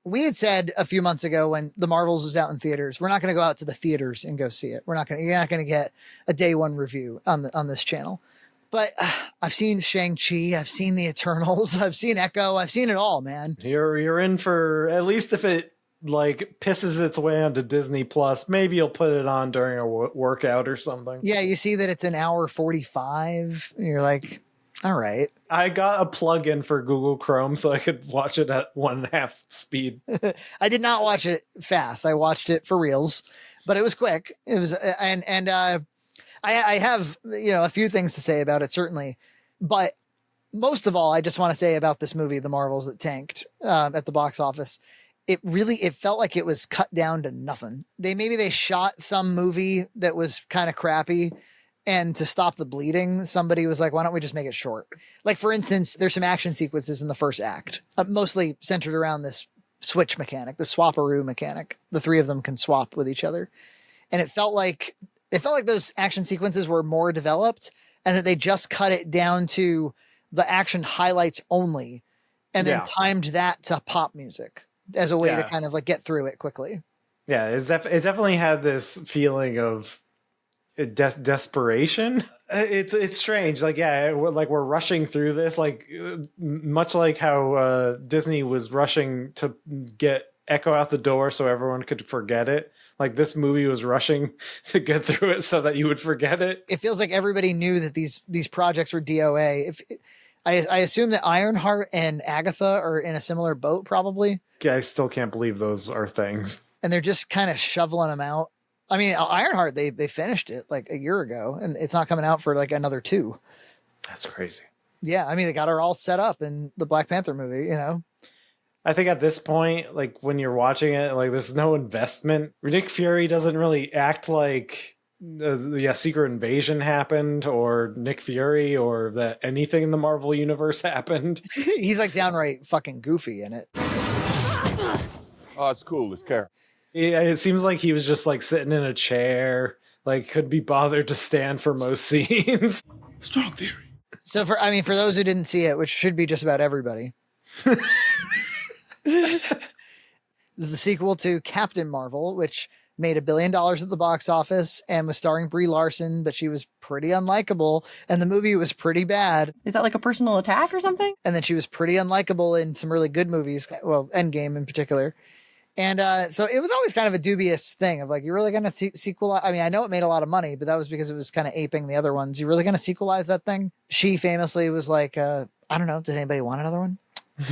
We had said a few months ago when The Marvels was out in theaters, we're not going to go out to the theaters and go see it. You're not going to get a day one review on this channel. But I've seen Shang-Chi, I've seen The Eternals, I've seen Echo, I've seen it all, man. You're in for, at least if it like pisses its way onto Disney Plus, maybe you'll put it on during a workout or something. Yeah, you see that it's an hour 45, and you're like, all right. I got a plug-in for Google Chrome so I could watch it at 1.5 speed. I did not watch it fast. I watched it for reals, but it was quick. It was, I have, a few things to say about it, certainly, but most of all, I just want to say about this movie, The Marvels, that tanked at the box office. It felt like it was cut down to nothing. They shot some movie that was kind of crappy, and to stop the bleeding, somebody was like, why don't we just make it short? Like, for instance, there's some action sequences in the first act, mostly centered around this switch mechanic, the swapperoo mechanic. The three of them can swap with each other. And it felt like those action sequences were more developed, and that they just cut it down to the action highlights only, and then timed that to pop music as a way to kind of like get through it quickly. Yeah, it definitely had this feeling of desperation. It's strange. Like, we're rushing through this, like much like how Disney was rushing to get Echo out the door so everyone could forget it. Like, this movie was rushing to get through it so that you would forget it. It feels like everybody knew that these projects were DOA. I assume that Ironheart and Agatha are in a similar boat, probably. Yeah, I still can't believe those are things. And they're just kind of shoveling them out. I mean, Ironheart, they finished it like a year ago, and it's not coming out for like another 2. That's crazy. Yeah, I mean, they got her all set up in the Black Panther movie, I think at this point, like when you're watching it, like there's no investment. Nick Fury doesn't really act like Secret Invasion happened, or Nick Fury, or that anything in the Marvel universe happened. He's like downright fucking goofy in it. Oh, it's cool. It's Karen. It seems like he was just like sitting in a chair, like couldn't be bothered to stand for most scenes. Strong theory. So for those who didn't see it, which should be just about everybody, this is the sequel to Captain Marvel, which made $1 billion at the box office and was starring Brie Larson, but she was pretty unlikable, and the movie was pretty bad. Is that like a personal attack or something? And then she was pretty unlikable in some really good movies, well, Endgame in particular. And so it was always kind of a dubious thing of like, you're really going to sequelize? I mean, I know it made a lot of money, but that was because it was kind of aping the other ones. You're really going to sequelize that thing? She famously was like, I don't know. Does anybody want another one?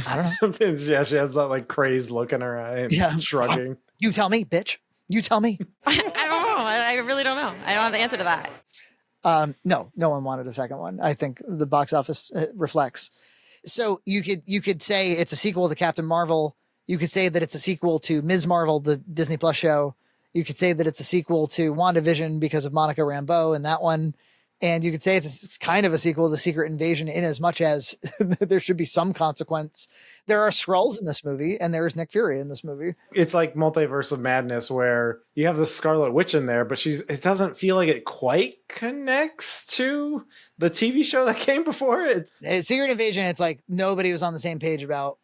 I don't know. Yeah, she has that like crazed look in her eye and shrugging. You tell me, bitch. You tell me. I don't know. I really don't know. I don't have the answer to that. No one wanted a second one. I think the box office reflects. So you could say it's a sequel to Captain Marvel. You could say that it's a sequel to Ms. Marvel, the Disney Plus show. You could say that it's a sequel to WandaVision because of Monica Rambeau and that one. And you could say it's kind of a sequel to Secret Invasion in as much as there should be some consequence. There are Skrulls in this movie, and there is Nick Fury in this movie. It's like Multiverse of Madness, where you have the Scarlet Witch in there, but it doesn't feel like it quite connects to the TV show that came before it. Secret Invasion, it's like nobody was on the same page about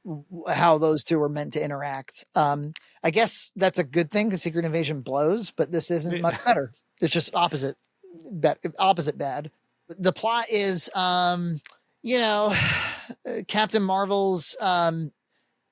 how those two were meant to interact. I guess that's a good thing because Secret Invasion blows, but this isn't much better. It's just opposite bad. The plot is, Captain Marvel's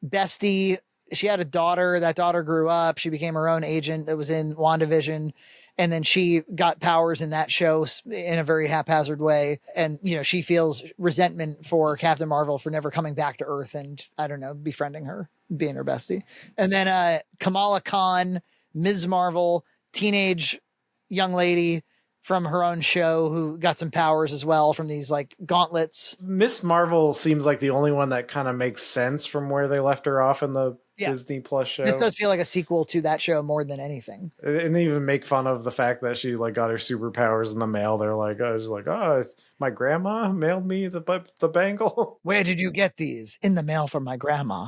bestie. She had a daughter. That daughter grew up. She became her own agent that was in WandaVision. And then she got powers in that show in a very haphazard way. And, she feels resentment for Captain Marvel for never coming back to Earth and, I don't know, befriending her, being her bestie. And then Kamala Khan, Ms. Marvel, teenage young lady from her own show who got some powers as well from these like gauntlets. Miss Marvel seems like the only one that kind of makes sense from where they left her off in the Disney Plus show. This does feel like a sequel to that show more than anything. And they even make fun of the fact that she like got her superpowers in the mail. They're like, it's my grandma mailed me the bangle. Where did you get these? In the mail from my grandma.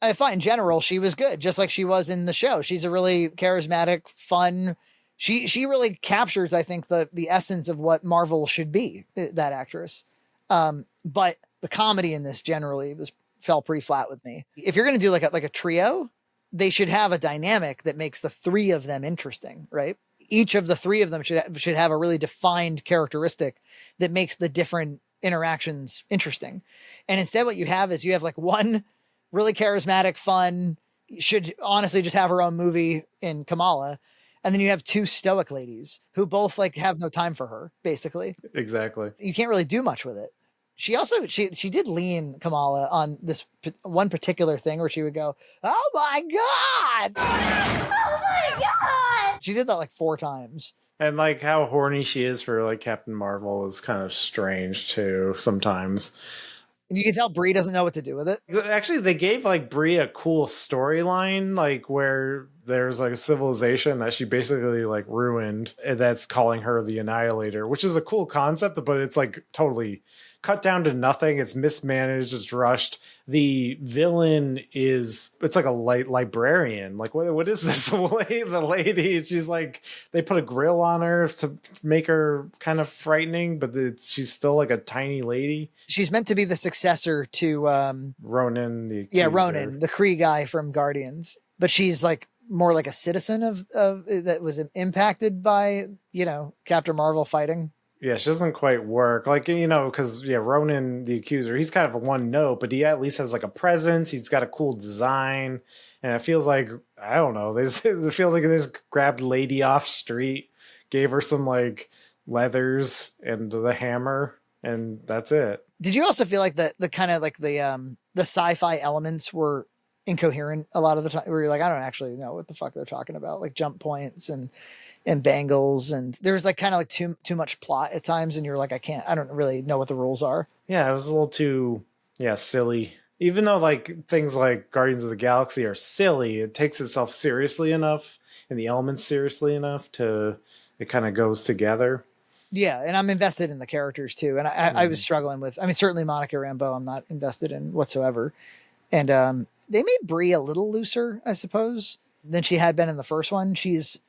I thought in general she was good, just like she was in the show. She's a really charismatic, fun. She really captures, I think, the essence of what Marvel should be, that actress. But the comedy in this generally fell pretty flat with me. If you're going to do like a trio, they should have a dynamic that makes the three of them interesting, right? Each of the three of them should have a really defined characteristic that makes the different interactions interesting. And instead what you have is you have like one really charismatic, fun, should honestly just have her own movie in Kamala. And then you have two stoic ladies who both like have no time for her, basically. Exactly. You can't really do much with it. She also, she did lean Kamala on this one particular thing where she would go, "Oh my God." Oh my God. She did that like 4 times. And like how horny she is for like Captain Marvel is kind of strange too sometimes. And you can tell Brie doesn't know what to do with it. Actually, they gave like Brie a cool storyline, like where there's like a civilization that she basically like ruined, and that's calling her the Annihilator, which is a cool concept, but it's like totally cut down to nothing. It's mismanaged. It's rushed. The villain it's like a librarian. Like what is this? The lady, she's like, they put a grill on her to make her kind of frightening, but she's still like a tiny lady. She's meant to be the successor to Ronan the yeah, Accuser. Ronan, the Kree guy from Guardians, but she's like more like a citizen of that was impacted by, you know, Captain Marvel fighting. Yeah, she doesn't quite work. Like, you know, because, yeah, Ronan the Accuser, he's kind of a one note, but he at least has like a presence. He's got a cool design. And it feels like, I don't know, it feels like they just grabbed Lady off street, gave her some like leathers and the hammer, and that's it. Did you also feel like the kind of like the sci-fi elements were incoherent a lot of the time, where you're like, I don't actually know what the fuck they're talking about, like jump points and bangles, and there was like kind of like too much plot at times, and you're like, I don't really know what the rules are. Yeah, it was a little too silly. Even though like things like Guardians of the Galaxy are silly, it takes itself seriously enough and the elements seriously enough to it kind of goes together. Yeah, and I'm invested in the characters too, and I was struggling with, I mean, certainly Monica Rambeau I'm not invested in whatsoever, and they made Brie a little looser, I suppose, than she had been in the first one. She's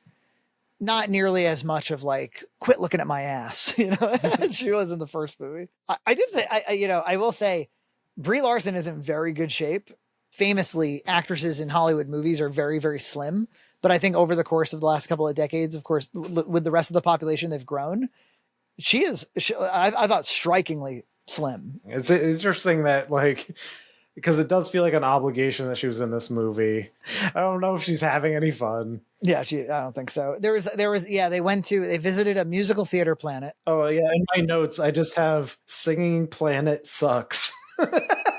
not nearly as much of like, quit looking at my ass, you know, she was in the first movie. I did say, I will say, Brie Larson is in very good shape. Famously, actresses in Hollywood movies are very, very slim. But I think over the course of the last couple of decades, of course, with the rest of the population, they've grown. I thought, strikingly slim. It's interesting that like, because it does feel like an obligation that she was in this movie. I don't know if she's having any fun. Yeah, I don't think so. There was, they visited a musical theater planet. Oh yeah, in my notes, I just have Singing Planet sucks.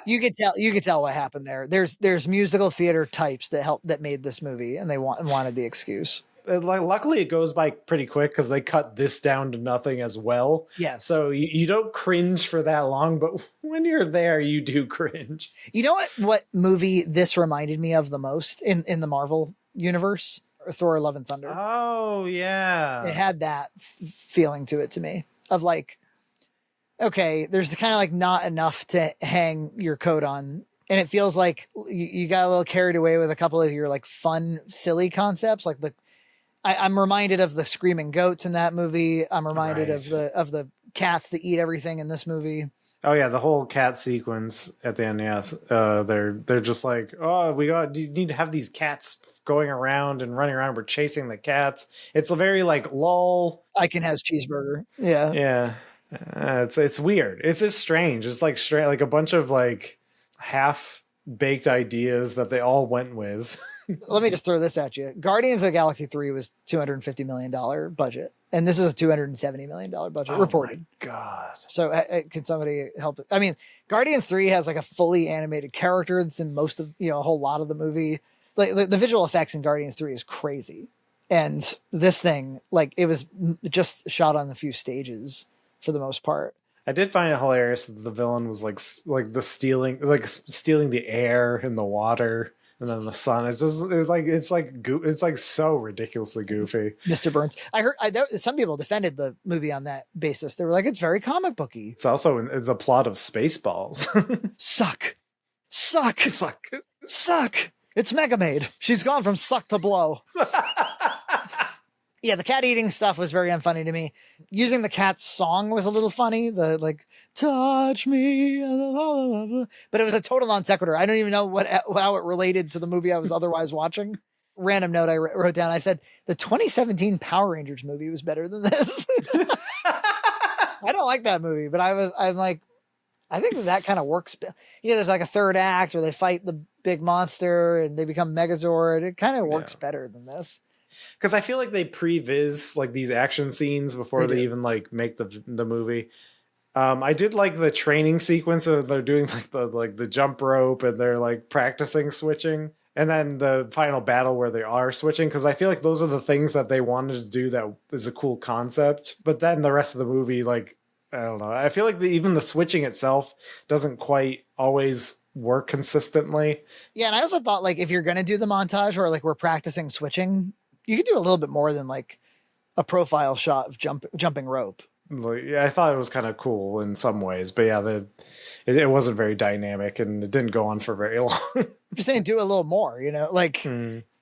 You could tell what happened there. There's musical theater types that made this movie, and they wanted the excuse. Luckily, it goes by pretty quick because they cut this down to nothing as well. Yes. So you don't cringe for that long, but when you're there, you do cringe. You know what movie this reminded me of the most in the Marvel universe? Thor: Love and Thunder. Oh yeah. It had that feeling to it to me of like, okay, there's kind of like not enough to hang your coat on. And it feels like you got a little carried away with a couple of your like fun, silly concepts. Like I'm reminded of the screaming goats in that movie. I'm reminded of the cats that eat everything in this movie. Oh yeah, the whole cat sequence at the end. Yes, they're just like, oh, you need to have these cats going around and running around. We're chasing the cats. It's a very like lol. Icon has cheeseburger. Yeah, yeah. It's weird. It's just strange. It's like straight like a bunch of like half baked ideas that they all went with. Let me just throw this at you. Guardians of the Galaxy 3 was $250 million budget, and this is a $270 million budget reported. My God. So can somebody help? I mean, Guardians 3 has like a fully animated character that's in most of, a whole lot of the movie. Like the visual effects in Guardians 3 is crazy. And this thing, like, it was just shot on a few stages for the most part. I did find it hilarious that the villain was like stealing the air and the water and then the sun. It's like so ridiculously goofy. Mr. Burns. I heard some people defended the movie on that basis. They were like, it's very comic booky. It's also in the plot of Spaceballs. Suck. It's Megamaid. She's gone from suck to blow. Yeah, the cat eating stuff was very unfunny to me. Using the cat's song was a little funny. The like, touch me, but it was a total non sequitur. I don't even know how it related to the movie I was otherwise watching. Random note I wrote down. I said the 2017 Power Rangers movie was better than this. I don't like that movie, but I'm like, I think that kind of works. There's like a third act where they fight the big monster and they become Megazord. It kind of works better than this. Because I feel like they previs like these action scenes before they even like make the movie. I did like the training sequence of they're doing like the jump rope and they're like practicing switching, and then the final battle where they are switching. Because I feel like those are the things that they wanted to do that is a cool concept. But then the rest of the movie, like I don't know, I feel like even the switching itself doesn't quite always work consistently. Yeah, and I also thought like if you're gonna do the montage or like we're practicing switching, you could do a little bit more than like a profile shot of jumping rope. Like, yeah, I thought it was kind of cool in some ways, but yeah, it wasn't very dynamic and it didn't go on for very long. I'm just saying, do a little more. Like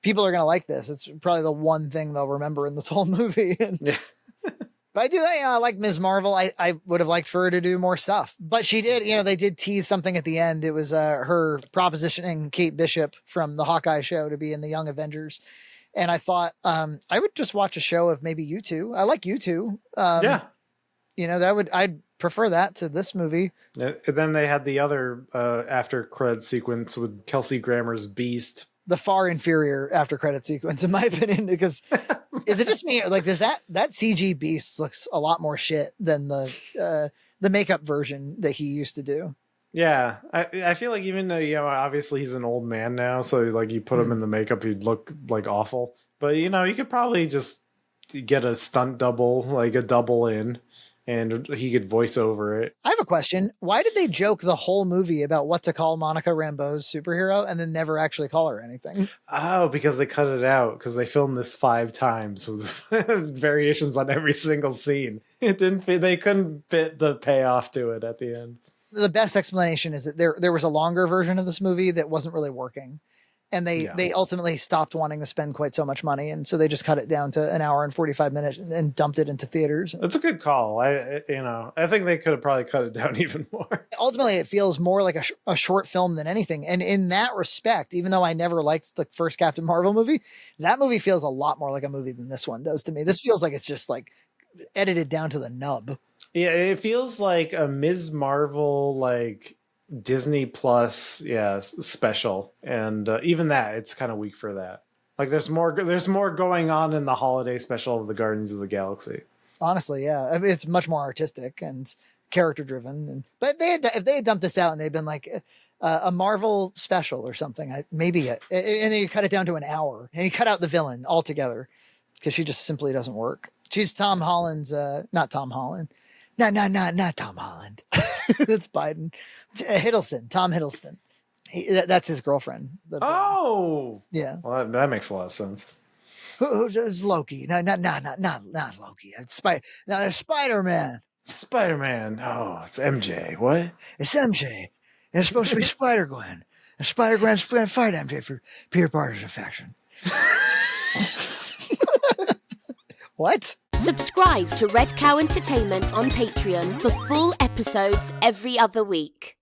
people are gonna like this. It's probably the one thing they'll remember in this whole movie. Yeah. But I like Ms. Marvel. I would have liked for her to do more stuff, but she did. They did tease something at the end. It was her propositioning Kate Bishop from the Hawkeye show to be in the Young Avengers. And I thought I would just watch a show of maybe you two. I like you two. Yeah. I'd prefer that to this movie. And then they had the other after credit sequence with Kelsey Grammer's Beast. The far inferior after credit sequence, in my opinion, because is it just me? Like, does that CG Beast looks a lot more shit than the makeup version that he used to do? Yeah, I feel like even though, obviously he's an old man now, so like you put him in the makeup, he'd look like awful. But you could probably just get a stunt double, like a double in, and he could voice over it. I have a question. Why did they joke the whole movie about what to call Monica Rambeau's superhero and then never actually call her anything? Oh, because they cut it out because they filmed this 5 times with variations on every single scene. It didn't fit, they couldn't fit the payoff to it at the end. The best explanation is that there was a longer version of this movie that wasn't really working. And they ultimately stopped wanting to spend quite so much money. And so they just cut it down to an hour and 45 minutes and dumped it into theaters. That's a good call. I think they could have probably cut it down even more. Ultimately, it feels more like a short film than anything. And in that respect, even though I never liked the first Captain Marvel movie, that movie feels a lot more like a movie than this one does to me. This feels like it's just like edited down to the nub. Yeah, it feels like a Ms. Marvel, like Disney Plus, special, and even that it's kind of weak for that. Like there's more going on in the holiday special of the Guardians of the Galaxy. Honestly, yeah, I mean, it's much more artistic and character driven. But if they had dumped this out and they'd been like a Marvel special or something, and then you cut it down to an hour and you cut out the villain altogether because she just simply doesn't work. She's Tom Holland's, not Tom Holland. Not Tom Holland. That's Biden. Hiddleston, Tom Hiddleston. That's his girlfriend. Yeah. Well, that makes a lot of sense. Who's Loki? No, not Loki. It's Spider-Man. Spider-Man. Oh, it's MJ. What? It's MJ. And it's supposed to be Spider-Gwen. And Spider-Gwen's going to fight MJ for Peter Parker's affection. What? Subscribe to Red Cow Entertainment on Patreon for full episodes every other week.